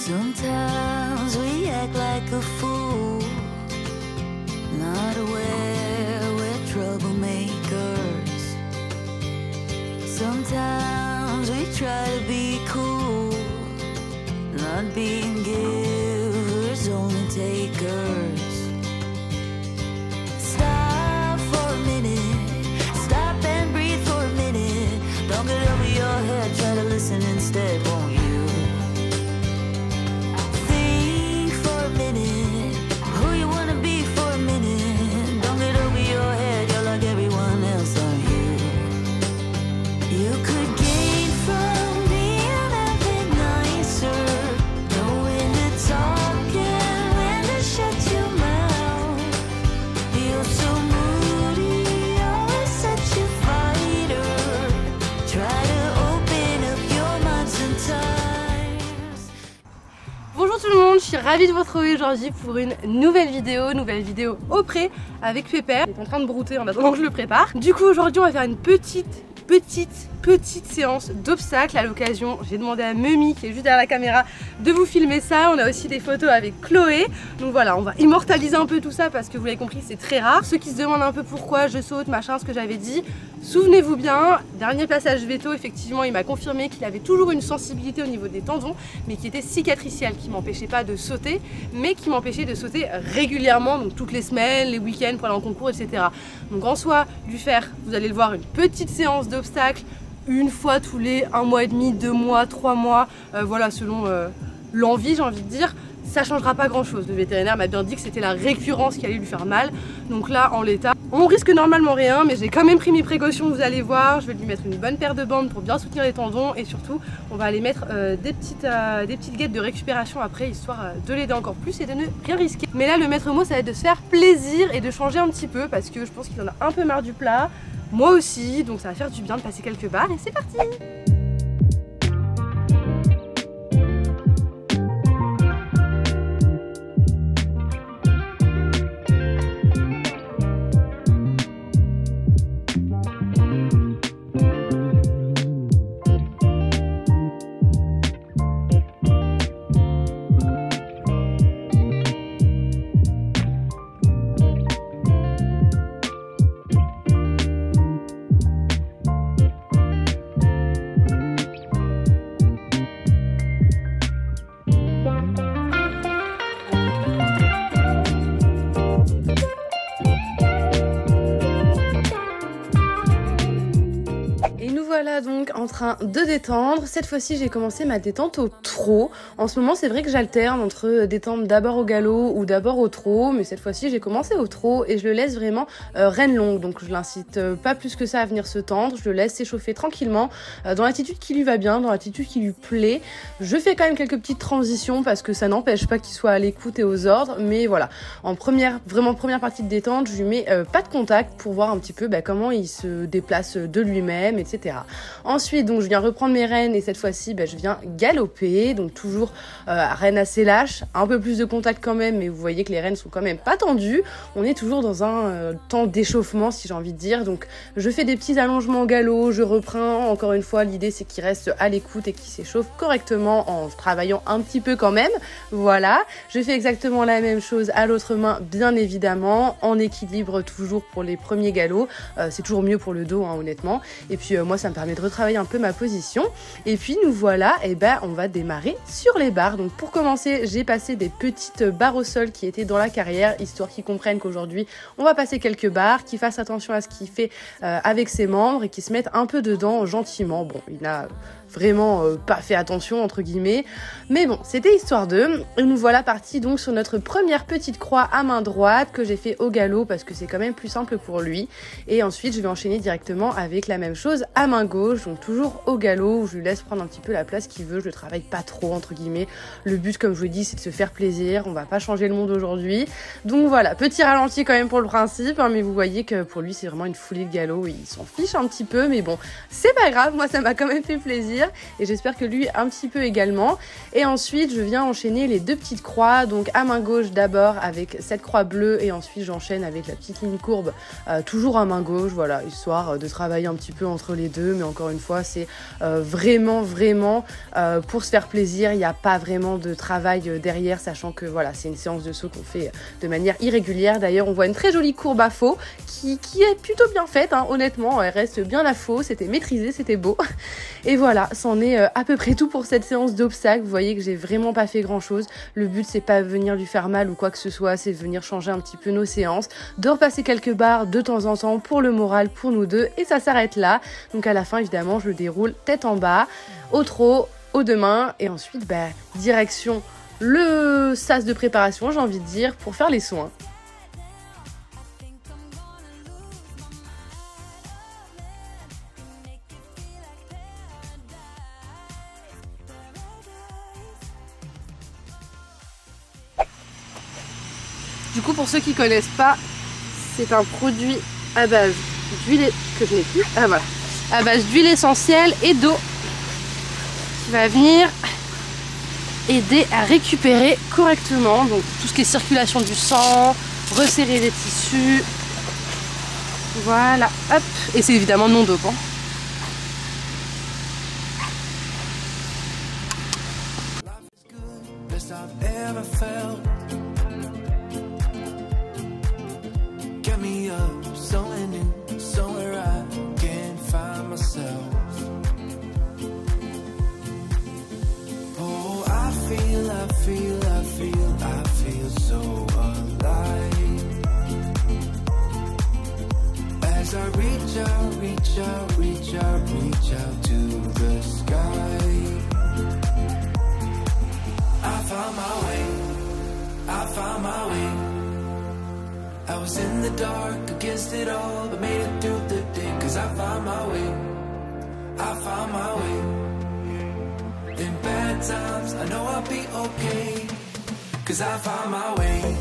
Sometimes we act like a fool, not aware we're troublemakers. Sometimes we try to be cool, not being givers, only takers. Stop for a minute, stop and breathe for a minute. Don't get over your head, try to listen instead, won't you? Think for a minute, who you wanna be for a minute. Don't get over your head, you're like everyone else, aren't you? You could gain from being a bit nicer, knowing to talk and when to shut your mouth. You're so moody, always such a fighter. Try to open up your mind sometimes. Bonjour tout le monde, je suis ravie de vous retrouver aujourd'hui pour une nouvelle vidéo au pré avec Pépère. Il est en train de brouter en attendant que je le prépare. Du coup aujourd'hui on va faire une petite séance d'obstacles. À l'occasion, j'ai demandé à Memi qui est juste derrière la caméra de vous filmer ça. On a aussi des photos avec Chloé. Donc voilà, on va immortaliser un peu tout ça parce que vous l'avez compris, c'est très rare. Ceux qui se demandent un peu pourquoi je saute, machin, ce que j'avais dit, souvenez-vous bien, dernier passage veto, effectivement, il m'a confirmé qu'il avait toujours une sensibilité au niveau des tendons, mais qui était cicatricielle, qui m'empêchait pas de sauter, mais qui m'empêchait de sauter régulièrement, donc toutes les semaines, les week-ends, pour aller en concours, etc. Donc en soi, lui faire, vous allez le voir, une petite séance d'obstacles, une fois tous les 1 mois et demi, 2 mois, 3 mois, voilà, selon l'envie, j'ai envie de dire, ça changera pas grand chose. Le vétérinaire m'a bien dit que c'était la récurrence qui allait lui faire mal. Donc là, en l'état, on risque normalement rien, mais j'ai quand même pris mes précautions, vous allez voir. Je vais lui mettre une bonne paire de bandes pour bien soutenir les tendons et surtout, on va aller mettre des petites guettes de récupération après, histoire de l'aider encore plus et de ne rien risquer. Mais là, le maître mot, ça va être de se faire plaisir et de changer un petit peu parce que je pense qu'il en a un peu marre du plat. Moi aussi, donc ça va faire du bien de passer quelques barres et c'est parti! Voilà donc en train de détendre. Cette fois-ci j'ai commencé ma détente au trot. En ce moment c'est vrai que j'alterne entre détendre d'abord au galop ou d'abord au trot, mais cette fois-ci j'ai commencé au trot et je le laisse vraiment reine longue, donc je l'incite pas plus que ça à venir se tendre, je le laisse s'échauffer tranquillement dans l'attitude qui lui va bien, dans l'attitude qui lui plaît. Je fais quand même quelques petites transitions parce que ça n'empêche pas qu'il soit à l'écoute et aux ordres, mais voilà, en première partie de détente je lui mets pas de contact pour voir un petit peu comment il se déplace de lui-même, etc. Ensuite, donc, je viens reprendre mes rênes et cette fois-ci, je viens galoper. Donc, toujours rênes assez lâches, un peu plus de contact quand même, mais vous voyez que les rênes sont quand même pas tendues. On est toujours dans un temps d'échauffement, si j'ai envie de dire. Donc, je fais des petits allongements au galop, je reprends. Encore une fois, l'idée, c'est qu'il reste à l'écoute et qu'il s'échauffe correctement en travaillant un petit peu quand même. Voilà. Je fais exactement la même chose à l'autre main, bien évidemment, en équilibre toujours pour les premiers galops. C'est toujours mieux pour le dos, hein, honnêtement. Et puis, moi, ça me permet de retravailler un peu ma position et puis nous voilà, on va démarrer sur les barres. Donc pour commencer, j'ai passé des petites barres au sol qui étaient dans la carrière, histoire qu'ils comprennent qu'aujourd'hui on va passer quelques barres, qu'ils fassent attention à ce qu'il fait avec ses membres et qu'ils se mettent un peu dedans gentiment. Bon, il n'a vraiment pas fait attention entre guillemets, mais bon, c'était histoire d'eux. Et nous voilà partis donc sur notre première petite croix à main droite que j'ai fait au galop parce que c'est quand même plus simple pour lui. Et ensuite je vais enchaîner directement avec la même chose à main gauche, donc toujours au galop où je lui laisse prendre un petit peu la place qu'il veut. Je le travaille pas trop entre guillemets. Le but, comme je vous le dis, c'est de se faire plaisir. On va pas changer le monde aujourd'hui, donc voilà, petit ralenti quand même pour le principe, hein, mais vous voyez que pour lui c'est vraiment une foulée de galop. Il s'en fiche un petit peu, mais bon, c'est pas grave, moi ça m'a quand même fait plaisir. plaisir et j'espère que lui un petit peu également. Et ensuite je viens enchaîner les 2 petites croix, donc à main gauche d'abord avec cette croix bleue et ensuite j'enchaîne avec la petite ligne courbe toujours à main gauche, voilà, histoire de travailler un petit peu entre les deux, mais encore une fois c'est vraiment pour se faire plaisir, il n'y a pas vraiment de travail derrière, sachant que voilà, c'est une séance de saut qu'on fait de manière irrégulière. D'ailleurs on voit une très jolie courbe à faux qui est plutôt bien faite, hein, honnêtement, elle reste bien à faux, c'était maîtrisé, c'était beau. Et voilà, c'en est à peu près tout pour cette séance d'obstacles. Vous voyez que j'ai vraiment pas fait grand chose. Le but c'est pas venir lui faire mal ou quoi que ce soit, c'est venir changer un petit peu nos séances, de repasser quelques barres de temps en temps pour le moral, pour nous deux, et ça s'arrête là. Donc à la fin évidemment je le déroule tête en bas, au trot, aux 2 mains, et ensuite direction le sas de préparation, j'ai envie de dire, pour faire les soins. Du coup, pour ceux qui connaissent pas, c'est un produit à base d'huile que je n'ai plus. Ah voilà, à base d'huile essentielle et d'eau qui va venir aider à récupérer correctement donc tout ce qui est circulation du sang, resserrer les tissus. Voilà, hop, et c'est évidemment non dopant. I feel so alive as I reach out to the sky. I found my way. I was in the dark against it all, but made it through the day. 'Cause I found my way. In bad times, I know I'll be okay. 'Cause I found my way.